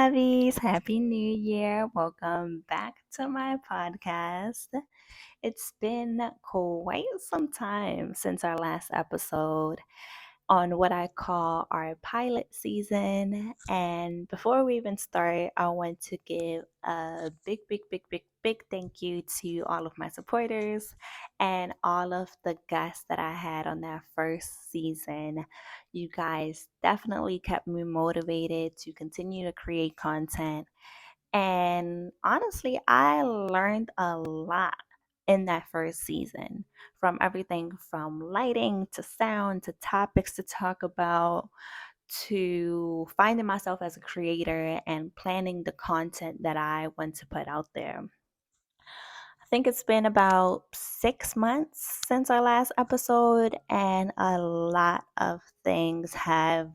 lovies. Happy New Year. Welcome back to my podcast. It's been quite some time since our last episode on what I call our pilot season. And before we even start, I want to give a big thank you to all of my supporters and all of the guests that I had on that first season. You guys definitely kept me motivated to continue to create content. And honestly, I learned a lot in that first season, from everything from lighting to sound to topics to talk about to finding myself as a creator and planning the content that I want to put out there. I think it's been about 6 months since our last episode, and a lot of things have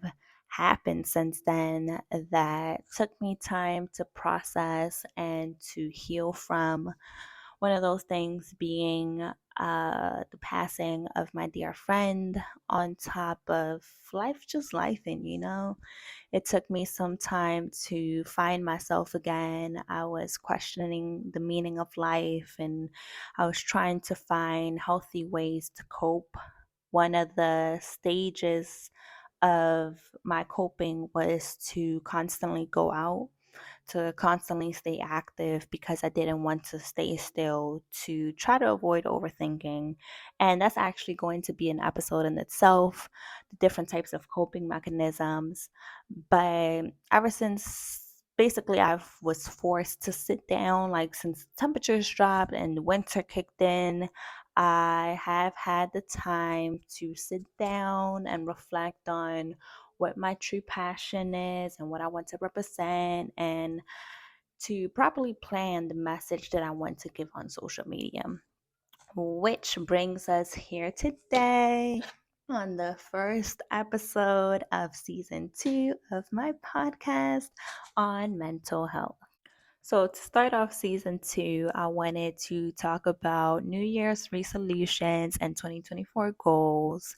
happened since then that took me time to process and to heal from. One of those things being the passing of my dear friend, on top of life just life, and it took me some time to find myself again. I was questioning the meaning of life and I was trying to find healthy ways to cope. One of the stages of my coping was to constantly go out, to constantly stay active because I didn't want to stay still, to try to avoid overthinking. And that's actually going to be an episode in itself, the different types of coping mechanisms. But ever since basically I was forced to sit down, like since temperatures dropped and winter kicked in, I have had the time to sit down and reflect on what my true passion is and what I want to represent, and to properly plan the message that I want to give on social media. Which brings us here today on the first episode of season 2 of my podcast on mental health. So, to start off season 2, I wanted to talk about New Year's resolutions and 2024 goals,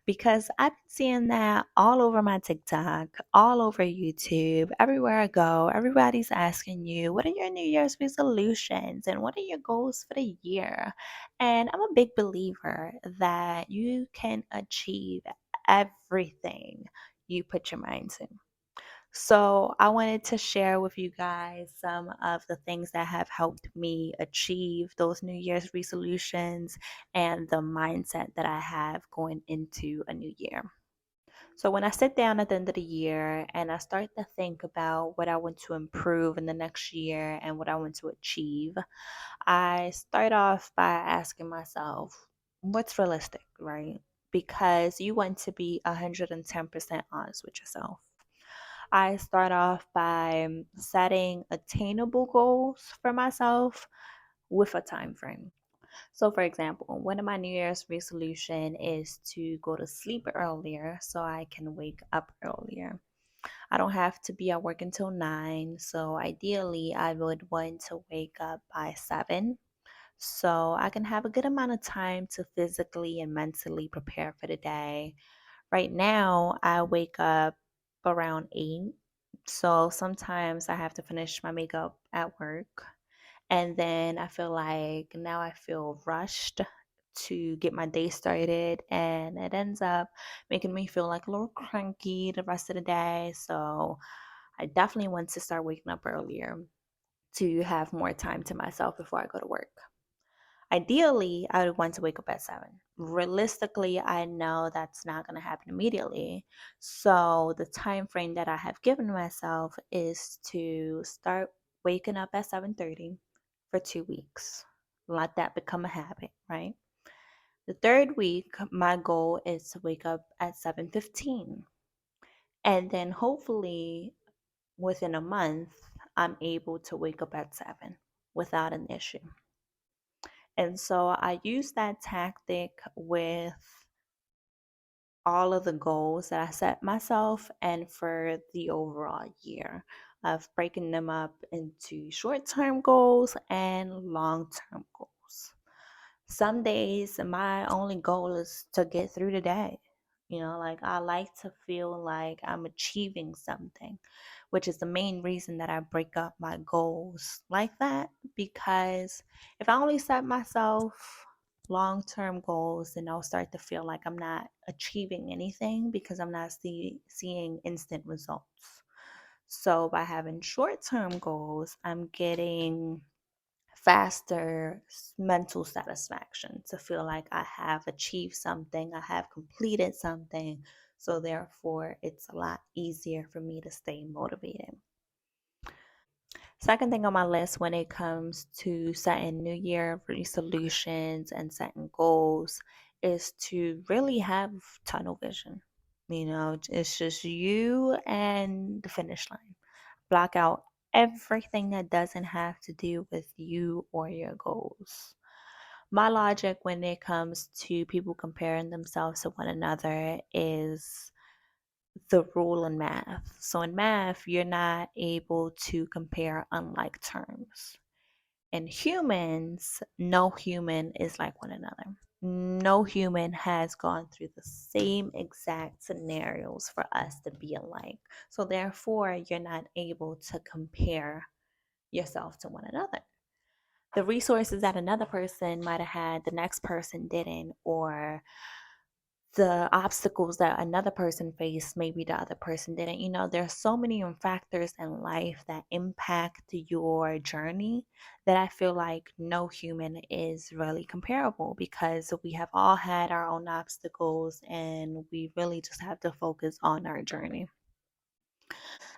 because I've been seeing that all over my TikTok, all over YouTube, everywhere I go. Everybody's asking you, what are your New Year's resolutions and what are your goals for the year? And I'm a big believer that you can achieve everything you put your mind to. So, I wanted to share with you guys some of the things that have helped me achieve those New Year's resolutions and the mindset that I have going into a new year. So, when I sit down at the end of the year and I start to think about what I want to improve in the next year and what I want to achieve, I start off by asking myself, what's realistic, right? Because you want to be 110% honest with yourself. I start off by setting attainable goals for myself with a time frame. So, for example, one of my New Year's resolution is to go to sleep earlier so I can wake up earlier. I don't have to be at work until 9, so ideally, I would want to wake up by 7 so I can have a good amount of time to physically and mentally prepare for the day. Right now, I wake up around 8. So sometimes I have to finish my makeup at work. And then I feel like now I feel rushed to get my day started. And it ends up making me feel like a little cranky the rest of the day. So I definitely want to start waking up earlier to have more time to myself before I go to work. Ideally, I would want to wake up at 7. Realistically, I know that's not going to happen immediately. So, the time frame that I have given myself is to start waking up at 7:30 for 2 weeks. Let that become a habit, right? The third week, my goal is to wake up at 7:15. And then hopefully within a month, I'm able to wake up at 7 without an issue. And so I use that tactic with all of the goals that I set myself and for the overall year of breaking them up into short term goals and long term goals. Some days, my only goal is to get through the day. Like I like to feel like I'm achieving something, which is the main reason that I break up my goals like that. Because if I only set myself long term goals, then I'll start to feel like I'm not achieving anything because I'm not seeing instant results. So by having short term goals, I'm getting faster mental satisfaction to feel like I have achieved something, I have completed something. So therefore, it's a lot easier for me to stay motivated. Second thing on my list when it comes to setting New Year resolutions and setting goals is to really have tunnel vision. It's just you and the finish line. Block out everything that doesn't have to do with you or your goals. My logic when it comes to people comparing themselves to one another is the rule in math. So in math, you're not able to compare unlike terms. In humans, no human is like one another. No human has gone through the same exact scenarios for us to be alike. So therefore, you're not able to compare yourself to one another. The resources that another person might have had, the next person didn't, or the obstacles that another person faced, maybe the other person didn't. There's so many factors in life that impact your journey that I feel like no human is really comparable because we have all had our own obstacles and we really just have to focus on our journey.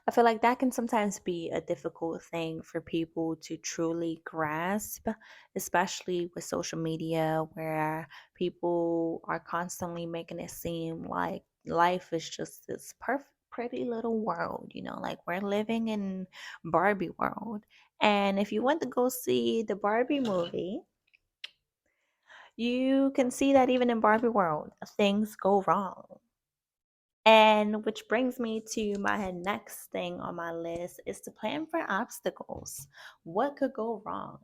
I feel like that can sometimes be a difficult thing for people to truly grasp, especially with social media, where people are constantly making it seem like life is just this perfect, pretty little world, like we're living in Barbie world. And if you went to go see the Barbie movie, you can see that even in Barbie world, things go wrong. And which brings me to my next thing on my list is to plan for obstacles. What could go wrong?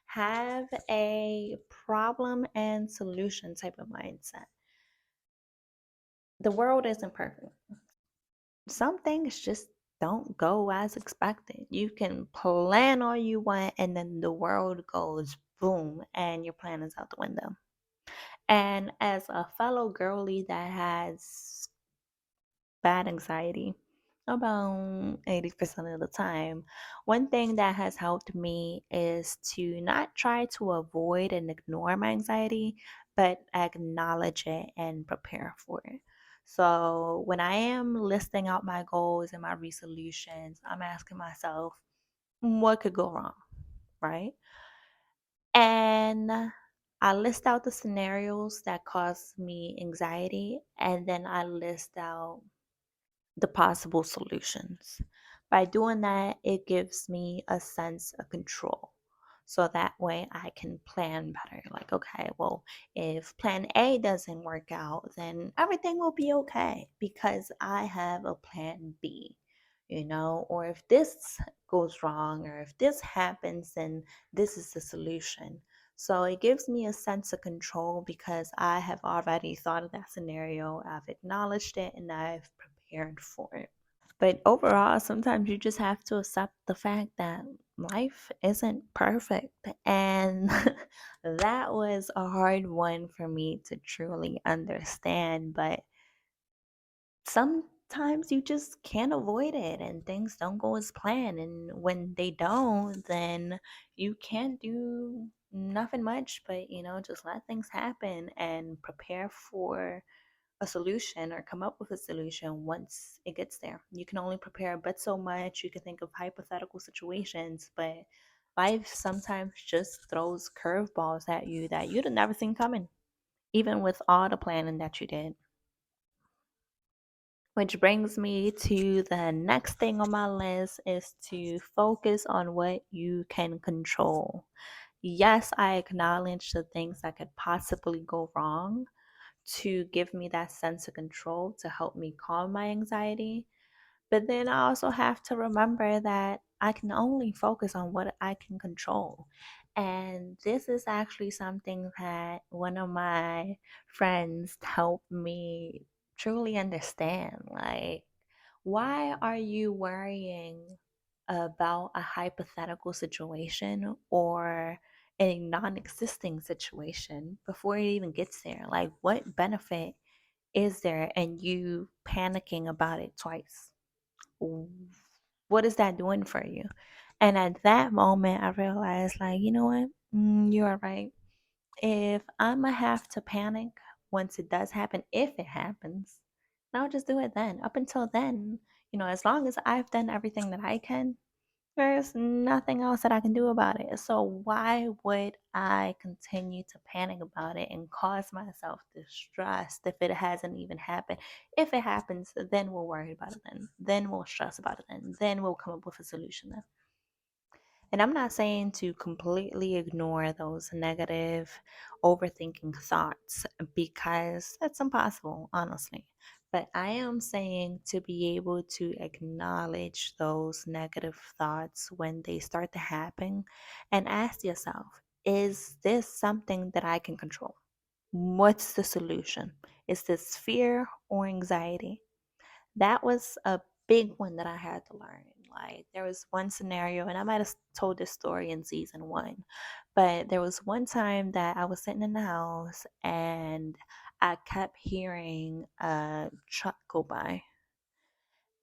Have a problem and solution type of mindset. The world isn't perfect. Some things just don't go as expected. You can plan all you want, and then the world goes boom, and your plan is out the window. And as a fellow girly that has bad anxiety about 80% of the time. One thing that has helped me is to not try to avoid and ignore my anxiety, but acknowledge it and prepare for it. So when I am listing out my goals and my resolutions, I'm asking myself, what could go wrong, right? And I list out the scenarios that cause me anxiety, and then I list out the possible solutions. By doing that, it gives me a sense of control. So that way I can plan better. Like, okay, well, if plan A doesn't work out, then everything will be okay because I have a plan B, or if this goes wrong or if this happens, then this is the solution. So it gives me a sense of control because I have already thought of that scenario, I've acknowledged it, and I've prepared for it. But overall, sometimes you just have to accept the fact that life isn't perfect. And that was a hard one for me to truly understand. But sometimes you just can't avoid it and things don't go as planned. And when they don't, then you can't do nothing much but, just let things happen and prepare for a solution or come up with a solution once it gets there. You can only prepare but so much. You can think of hypothetical situations, but life sometimes just throws curveballs at you that you'd have never seen coming, even with all the planning that you did. Which brings me to the next thing on my list is to focus on what you can control. Yes, I acknowledge the things that could possibly go wrong to give me that sense of control to help me calm my anxiety. But then I also have to remember that I can only focus on what I can control. And this is actually something that one of my friends helped me truly understand. Like, why are you worrying about a hypothetical situation or a non existing situation before it even gets there? Like, what benefit is there in you panicking about it twice? What is that doing for you? And at that moment, I realized, like, you know what? You are right. If I'm gonna have to panic once it does happen, if it happens, then I'll just do it then. Up until then, as long as I've done everything that I can, there's nothing else that I can do about it. So why would I continue to panic about it and cause myself distress if it hasn't even happened? If it happens, then we'll worry about it then. Then we'll stress about it then. Then we'll come up with a solution then. And I'm not saying to completely ignore those negative, overthinking thoughts because that's impossible, honestly. But I am saying to be able to acknowledge those negative thoughts when they start to happen and ask yourself, is this something that I can control? What's the solution? Is this fear or anxiety? That was a big one that I had to learn. Like, there was one scenario, and I might have told this story in season one, but there was one time that I was sitting in the house and I kept hearing a truck go by.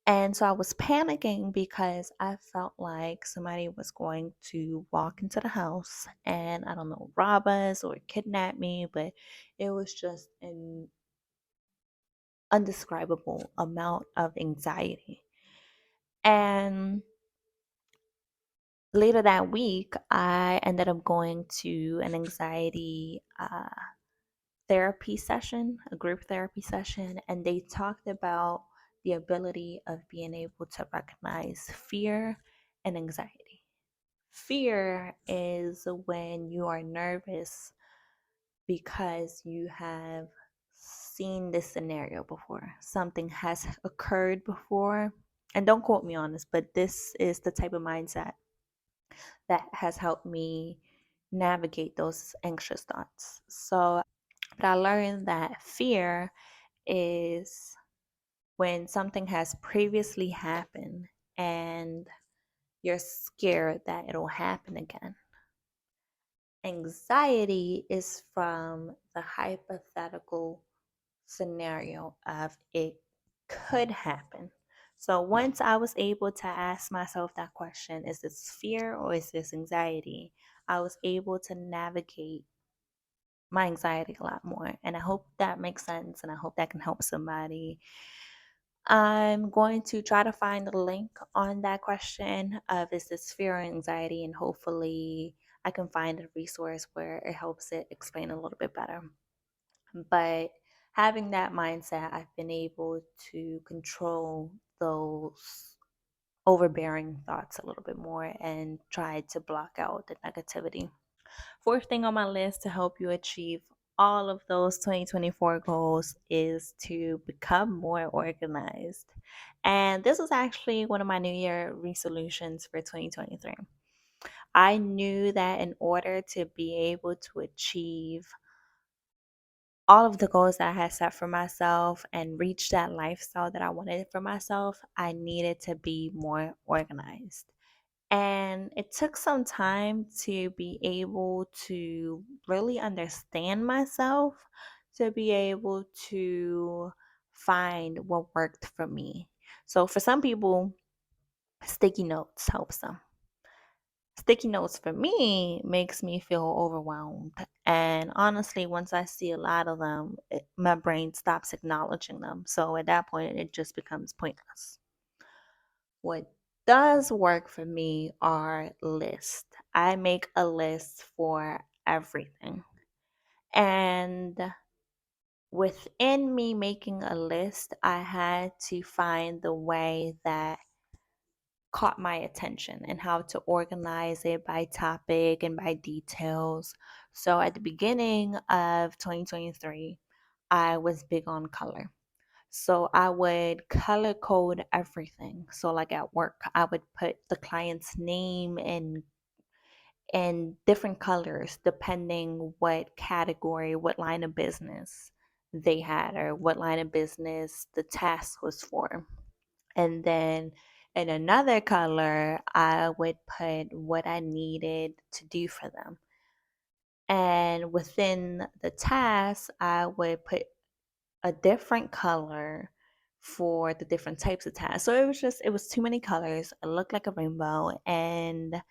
And so I was panicking because I felt like somebody was going to walk into the house and, I don't know, rob us or kidnap me, but it was just an undescribable amount of anxiety. And later that week, I ended up going to an anxiety therapy session, a group therapy session, and they talked about the ability of being able to recognize fear and anxiety. Fear is when you are nervous because you have seen this scenario before. Something has occurred before. And don't quote me on this, but this is the type of mindset that has helped me navigate those anxious thoughts. But I learned that fear is when something has previously happened and you're scared that it'll happen again. Anxiety is from the hypothetical scenario of it could happen. So once I was able to ask myself that question, is this fear or is this anxiety? I was able to navigate my anxiety a lot more. And I hope that makes sense and I hope that can help somebody. I'm going to try to find a link on that question of is this fear or anxiety, and hopefully I can find a resource where it helps it explain a little bit better. But having that mindset, I've been able to control those overbearing thoughts a little bit more and try to block out the negativity. Fourth thing on my list to help you achieve all of those 2024 goals is to become more organized. And this was actually one of my New Year resolutions for 2023. I knew that in order to be able to achieve all of the goals that I had set for myself and reach that lifestyle that I wanted for myself, I needed to be more organized. And it took some time to be able to really understand myself, to be able to find what worked for me. So for some people, sticky notes helps them. Sticky notes for me makes me feel overwhelmed. And honestly, once I see a lot of them, my brain stops acknowledging them. So at that point, it just becomes pointless. What does work for me are lists. I make a list for everything. And within me making a list, I had to find the way that caught my attention and how to organize it by topic and by details. So at the beginning of 2023, I was big on color. So I would color code everything. So like at work, I would put the client's name in different colors depending what category, what line of business they had or what line of business the task was for. And then in another color, I would put what I needed to do for them. And within the task, I would put a different color for the different types of tasks. So it was too many colors. It looked like a rainbow. And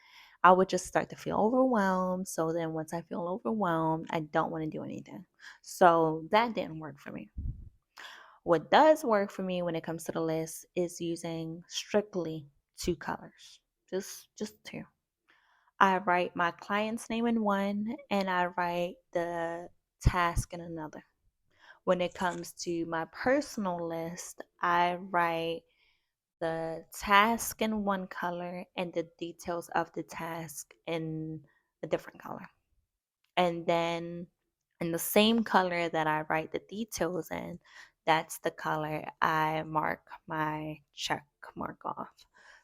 I would just start to feel overwhelmed. So then once I feel overwhelmed, I don't want to do anything. So that didn't work for me. What does work for me when it comes to the list is using strictly two colors. Just two. I write my client's name in one and I write the task in another. When it comes to my personal list, I write the task in one color and the details of the task in a different color. And then in the same color that I write the details in, that's the color I mark my check mark off.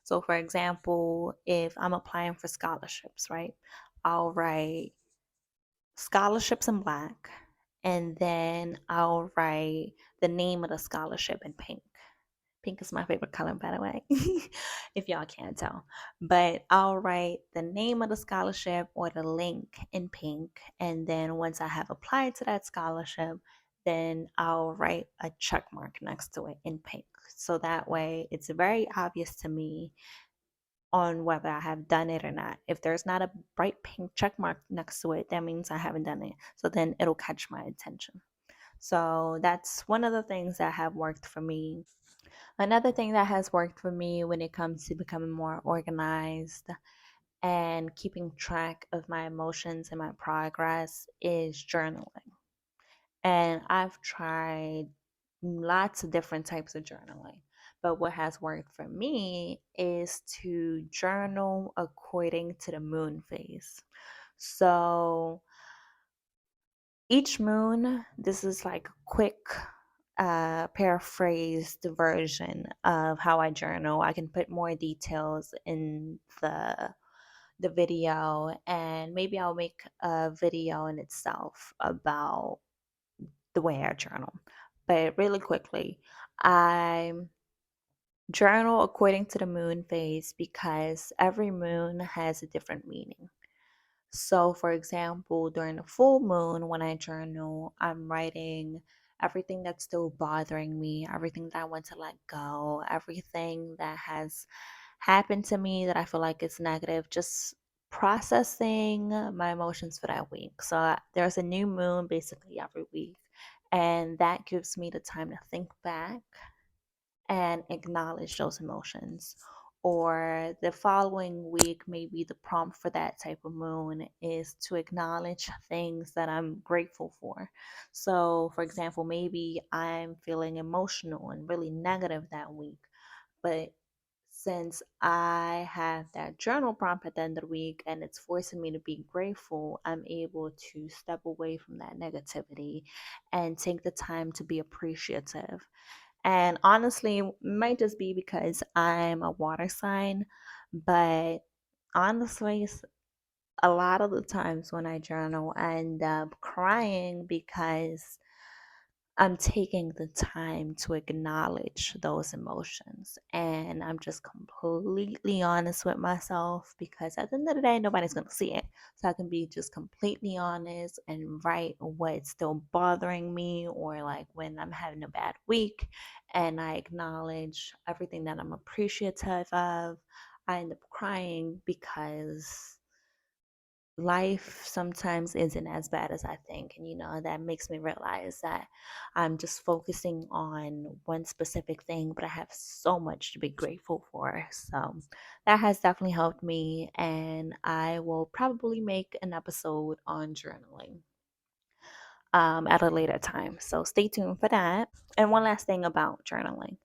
So, for example, if I'm applying for scholarships, right, I'll write scholarships in black and then I'll write the name of the scholarship in pink. Pink is my favorite color, by the way, if y'all can't tell. But I'll write the name of the scholarship or the link in pink. And then once I have applied to that scholarship, then I'll write a check mark next to it in pink. So that way it's very obvious to me on whether I have done it or not. If there's not a bright pink check mark next to it, that means I haven't done it. So then it'll catch my attention. So that's one of the things that have worked for me. Another thing that has worked for me when it comes to becoming more organized and keeping track of my emotions and my progress is journaling. And I've tried lots of different types of journaling. But what has worked for me is to journal according to the moon phase. So each moon, this is like a quick paraphrased version of how I journal. I can put more details in the video, and maybe I'll make a video in itself about the way I journal. But really quickly, I journal according to the moon phase because every moon has a different meaning. So, for example, during the full moon, when I journal, I'm writing everything that's still bothering me, everything that I want to let go, everything that has happened to me that I feel like it's negative, just processing my emotions for that week. So, there's a new moon basically every week, and that gives me the time to think back and acknowledge those emotions. Or the following week, maybe the prompt for that type of moon is to acknowledge things that I'm grateful for. So, for example, maybe I'm feeling emotional and really negative that week, but since I have that journal prompt at the end of the week and it's forcing me to be grateful, I'm able to step away from that negativity and take the time to be appreciative. And honestly, it might just be because I'm a water sign, but honestly, a lot of the times when I journal, I end up crying because I'm taking the time to acknowledge those emotions. And I'm just completely honest with myself because at the end of the day, nobody's going to see it. So I can be just completely honest and write what's still bothering me, or like when I'm having a bad week and I acknowledge everything that I'm appreciative of. I end up crying because life sometimes isn't as bad as I think. And, that makes me realize that I'm just focusing on one specific thing, but I have so much to be grateful for. So that has definitely helped me. And I will probably make an episode on journaling at a later time. So stay tuned for that. And one last thing about journaling.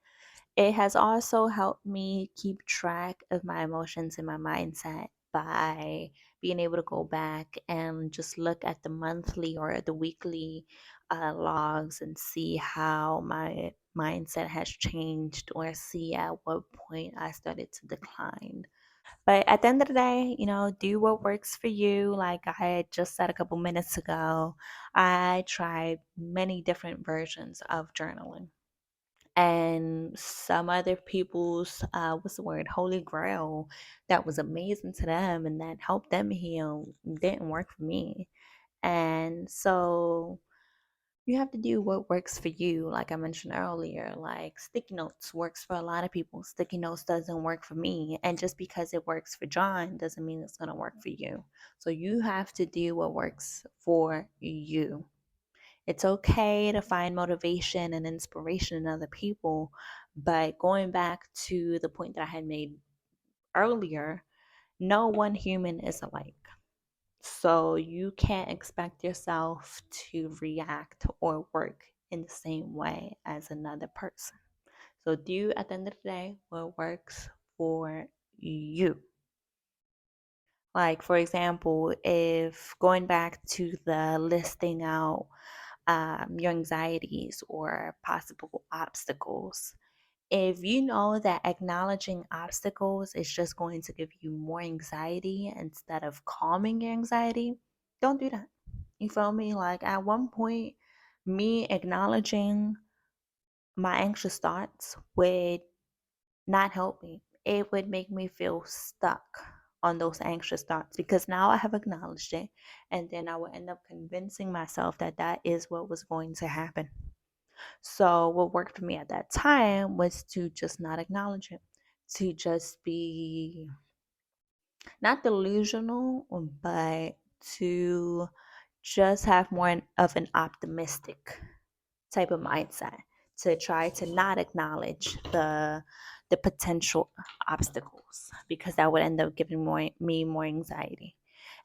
It has also helped me keep track of my emotions and my mindset by being able to go back and just look at the monthly or the weekly logs and see how my mindset has changed, or see at what point I started to decline. But at the end of the day, do what works for you. Like I had just said a couple minutes ago, I tried many different versions of journaling. And some other people's, what's the word, holy grail that was amazing to them and that helped them heal didn't work for me. And so you have to do what works for you. Like I mentioned earlier, like sticky notes works for a lot of people. Sticky notes doesn't work for me. And just because it works for John doesn't mean it's going to work for you. So you have to do what works for you. It's okay to find motivation and inspiration in other people. But going back to the point that I had made earlier, no one human is alike. So you can't expect yourself to react or work in the same way as another person. So do at the end of the day what works for you. Like for example, if going back to the listing out your anxieties or possible obstacles, if you know that acknowledging obstacles is just going to give you more anxiety instead of calming your anxiety, don't do that. You feel me? Like at one point, me acknowledging my anxious thoughts would not help me. It would make me feel stuck on those anxious thoughts because now I have acknowledged it, and then I will end up convincing myself that that is what was going to happen. So, what worked for me at that time was to just not acknowledge it, to just be not delusional, but to just have more of an optimistic type of mindset, to try to not acknowledge the potential obstacles because that would end up giving me more anxiety,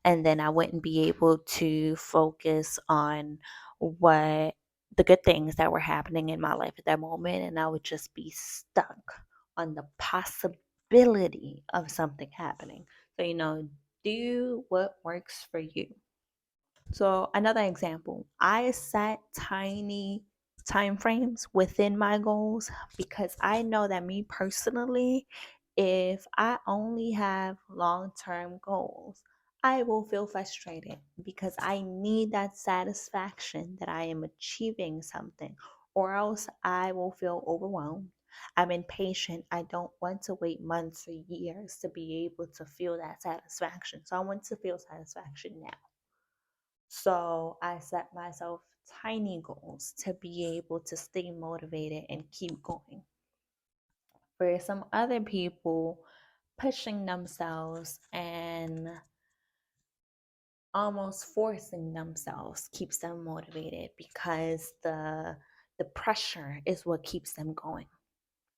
and then I wouldn't be able to focus on what the good things that were happening in my life at that moment, and I would just be stuck on the possibility of something happening. So do what works for you. So another example, I set tiny time frames within my goals because I know that me personally, if I only have long-term goals, I will feel frustrated because I need that satisfaction that I am achieving something, or else I will feel overwhelmed. I'm impatient. I don't want to wait months or years to be able to feel that satisfaction. So I want to feel satisfaction now. So I set myself tiny goals to be able to stay motivated and keep going. For some other people, pushing themselves and almost forcing themselves keeps them motivated because the pressure is what keeps them going.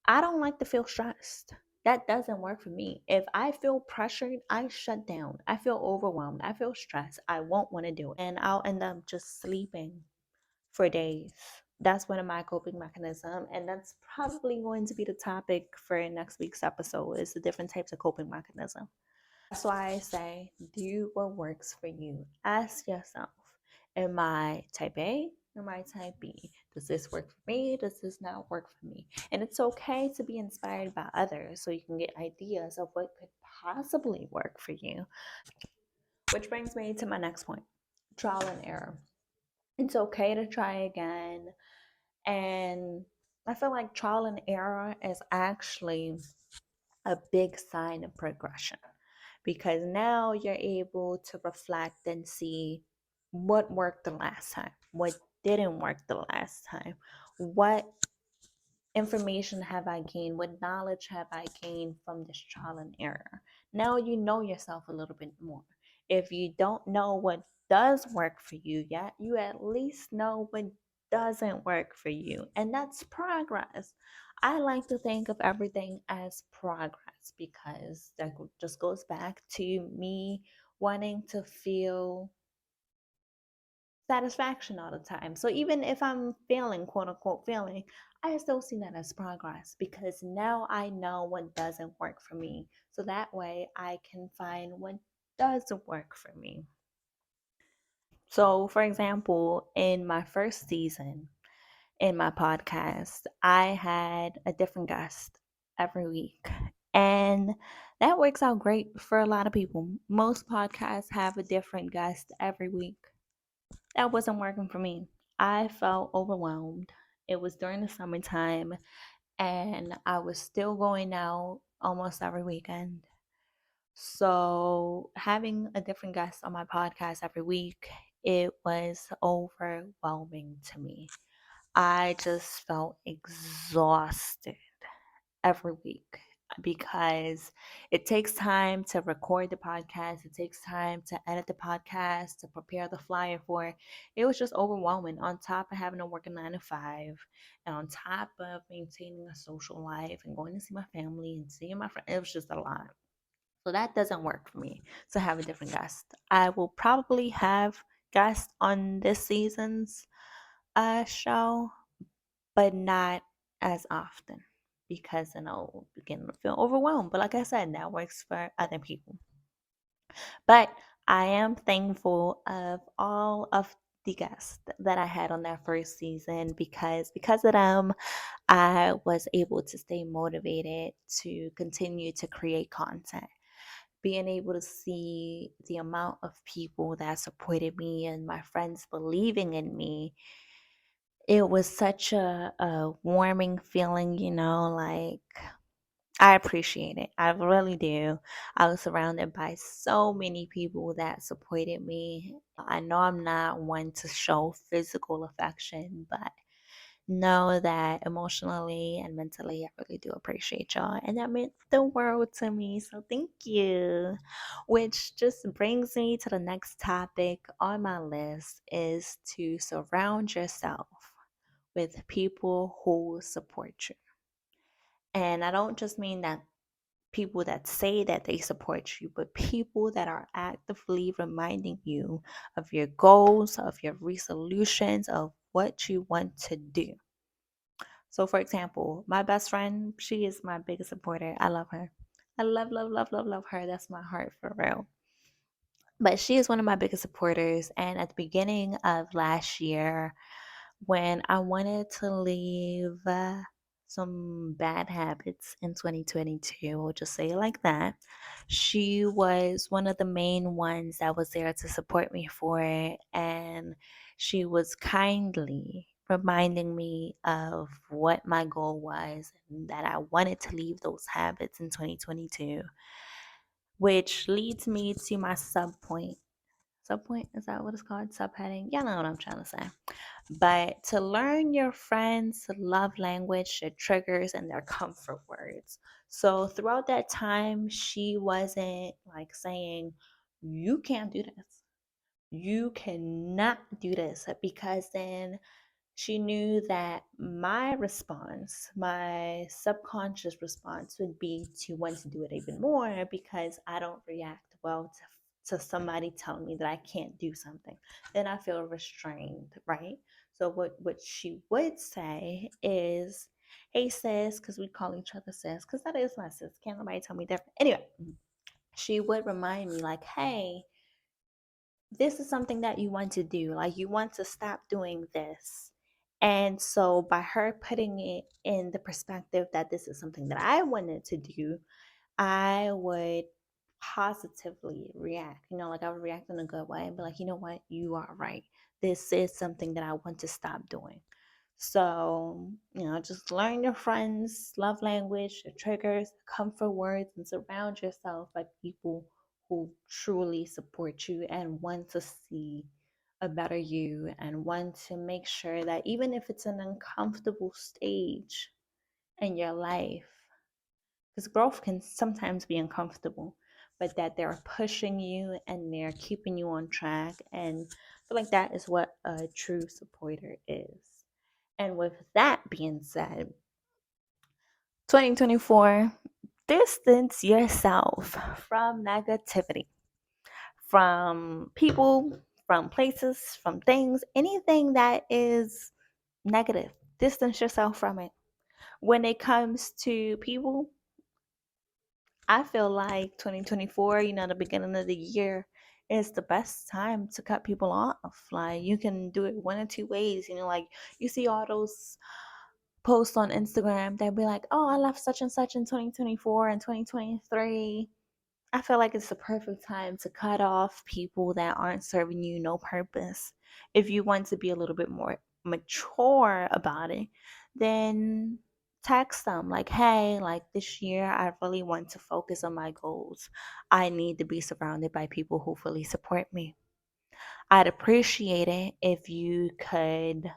I don't like to feel stressed. That doesn't work for me. If I feel pressured, I shut down. I feel overwhelmed. I feel stressed. I won't want to do it. And I'll end up just sleeping for days. That's one of my coping mechanisms. And that's probably going to be the topic for next week's episode is the different types of coping mechanism. That's why I say do what works for you. Ask yourself, am I type A or am I type B? Does this work for me? Does this not work for me? And it's okay to be inspired by others so you can get ideas of what could possibly work for you. Which brings me to my next point, trial and error. It's okay to try again. And I feel like trial and error is actually a big sign of progression because now you're able to reflect and see what worked the last time, what didn't work the last time, what information have I gained, what knowledge have I gained from this trial and error. Now you know yourself a little bit more. If you don't know what does work for you yet, you at least know what doesn't work for you, and that's progress. I like to think of everything as progress because that just goes back to me wanting to feel satisfaction all the time. So even if I'm failing, quote unquote failing, I still see that as progress because now I know what doesn't work for me. So that way I can find what does work for me. So, for example, in my first season in my podcast, I had a different guest every week. And that works out great for a lot of people. Most podcasts have a different guest every week. That wasn't working for me. I felt overwhelmed. It was during the summertime, and I was still going out almost every weekend. So, having a different guest on my podcast every week, it was overwhelming to me. I just felt exhausted every week because it takes time to record the podcast. It takes time to edit the podcast, to prepare the flyer for it. It was just overwhelming on top of having to work a 9 to 5 and on top of maintaining a social life and going to see my family and seeing my friends. It was just a lot. So that doesn't work for me to have a different guest. I will probably have guests on this season's show, but not as often because then I'll begin to feel overwhelmed. But like I said, that works for other people. But I am thankful of all of the guests that I had on that first season because of them, I was able to stay motivated to continue to create content. Being able to see the amount of people that supported me and my friends believing in me, it was such a warming feeling, like I appreciate it. I really do. I was surrounded by so many people that supported me. I know I'm not one to show physical affection, but know that emotionally and mentally, I really do appreciate y'all. And that meant the world to me. So thank you. Which just brings me to the next topic on my list is to surround yourself with people who support you. And I don't just mean that people that say that they support you, but people that are actively reminding you of your goals, of your resolutions, of what you want to do. So, for example, my best friend, she is my biggest supporter. I love her. I love, love, love, love, love her. That's my heart for real. But she is one of my biggest supporters. And at the beginning of last year, when I wanted to leave some bad habits in 2022, we'll just say it like that, she was one of the main ones that was there to support me for it. And she was kindly reminding me of what my goal was and that I wanted to leave those habits in 2022, which leads me to my sub point. Sub point, is that what it's called? Subheading? Y'all know what I'm trying to say. But to learn your friends' love language, their triggers, and their comfort words. So throughout that time, she wasn't like saying, you can't do this. You cannot do this, because then she knew that my response, my subconscious response, would be to want to do it even more because I don't react well to somebody telling me that I can't do something. Then I feel restrained, right? So what she would say is, "Hey sis," because we call each other sis, because that is my sis. Can't nobody tell me different. Anyway, she would remind me like, "Hey, this is something that you want to do. Like, you want to stop doing this." And so, by her putting it in the perspective that this is something that I wanted to do, I would positively react. Like I would react in a good way and be like, you know what, you are right. This is something that I want to stop doing. So, just learn your friends' love language, your triggers, comfort words, and surround yourself by people who truly support you and want to see a better you and want to make sure that even if it's an uncomfortable stage in your life, because growth can sometimes be uncomfortable, but that they're pushing you and they're keeping you on track. And I feel like that is what a true supporter is. And with that being said, 2024, distance yourself from negativity, from people, from places, from things, anything that is negative. Distance yourself from it. When it comes to people, I feel like 2024, the beginning of the year is the best time to cut people off. Like, you can do it one or two ways. Like, you see all those post on Instagram, they'll be like, oh, I left such and such in 2024 and 2023. I feel like it's the perfect time to cut off people that aren't serving you no purpose. If you want to be a little bit more mature about it, then text them like, hey, like this year, I really want to focus on my goals. I need to be surrounded by people who fully support me. I'd appreciate it if you could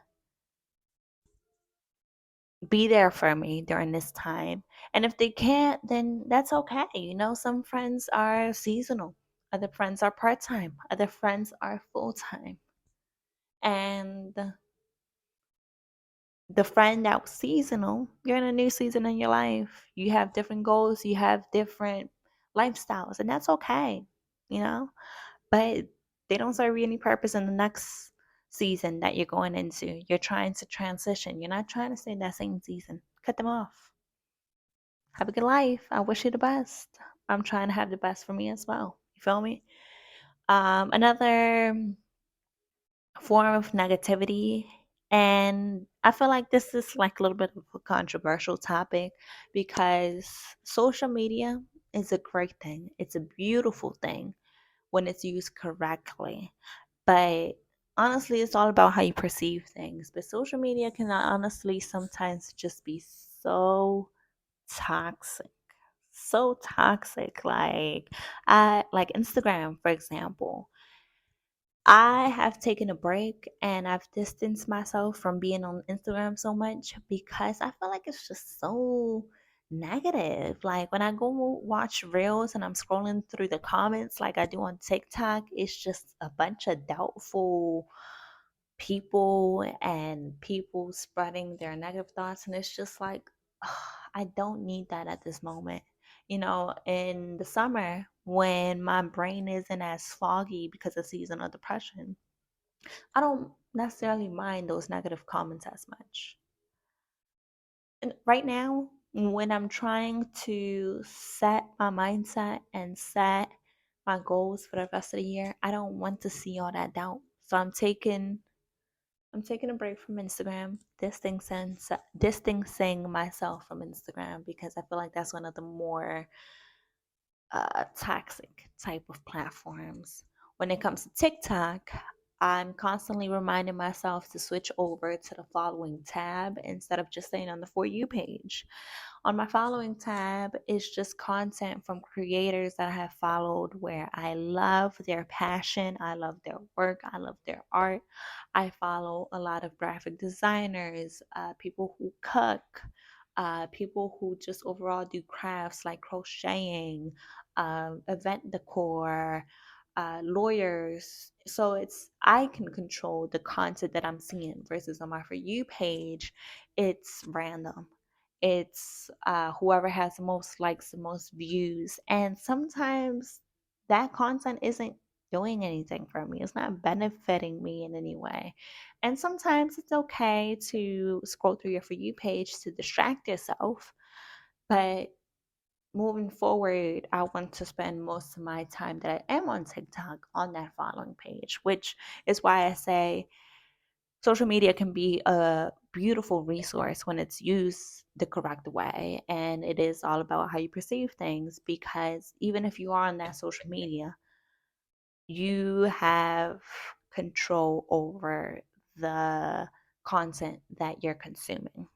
be there for me during this time. And if they can't, then that's okay. Some friends are seasonal, other friends are part time, other friends are full time. And the friend that was seasonal, you're in a new season in your life. You have different goals, you have different lifestyles, and that's okay, you know? But they don't serve you any purpose in the next season that you're going into. You're trying to transition, you're not trying to stay in that same season. Cut them off. Have a good life. I wish you the best. I'm trying to have the best for me as well. You feel me? Another form of negativity, and I feel like this is like a little bit of a controversial topic because social media is a great thing. It's a beautiful thing when it's used correctly. But honestly, it's all about how you perceive things. But social media can honestly sometimes just be so toxic, so toxic. Like I like Instagram, for example. I have taken a break and I've distanced myself from being on Instagram so much because I feel like it's just so negative. Like when I go watch reels and I'm scrolling through the comments like I do on TikTok, it's just a bunch of doubtful people and people spreading their negative thoughts. And it's just like, I don't need that at this moment. In the summer when my brain isn't as foggy because of seasonal depression, I don't necessarily mind those negative comments as much. And right now, when I'm trying to set my mindset and set my goals for the rest of the year, I don't want to see all that doubt. So I'm taking a break from Instagram, distancing myself from Instagram because I feel like that's one of the more toxic type of platforms. When it comes to TikTok, I'm constantly reminding myself to switch over to the following tab instead of just staying on the For You page. On my following tab is just content from creators that I have followed where I love their passion, I love their work, I love their art. I follow a lot of graphic designers, people who cook, people who just overall do crafts like crocheting, event decor, lawyers. So I can control the content that I'm seeing versus on my For You page, it's random. It's whoever has the most likes, the most views. And sometimes that content isn't doing anything for me. It's not benefiting me in any way. And sometimes it's okay to scroll through your For You page to distract yourself. But moving forward, I want to spend most of my time that I am on TikTok on that following page, which is why I say social media can be a beautiful resource when it's used the correct way. And it is all about how you perceive things because even if you are on that social media, you have control over the content that you're consuming.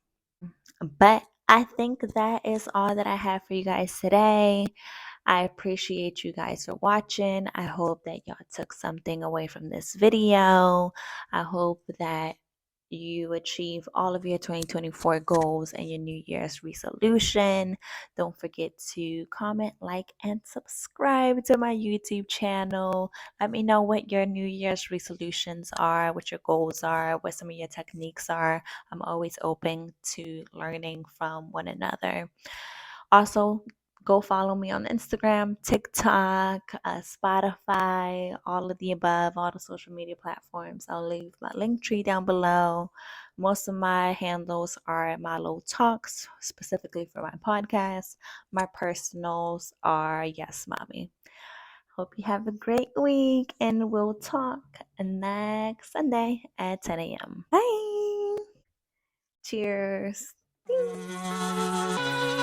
But I think that is all that I have for you guys today. I appreciate you guys for watching. I hope that y'all took something away from this video. I hope that you achieve all of your 2024 goals and your New Year's resolution. Don't forget to comment, like, and subscribe to my YouTube channel. Let me know what your New Year's resolutions are, what your goals are, what some of your techniques are. I'm always open to learning from one another. Also, go follow me on Instagram, TikTok, Spotify, all of the above, all the social media platforms. I'll leave my link tree down below. Most of my handles are Milo Talks, specifically for my podcast. My personals are Yes Mommy. Hope you have a great week, and we'll talk next Sunday at 10 a.m. Bye. Cheers. Peace.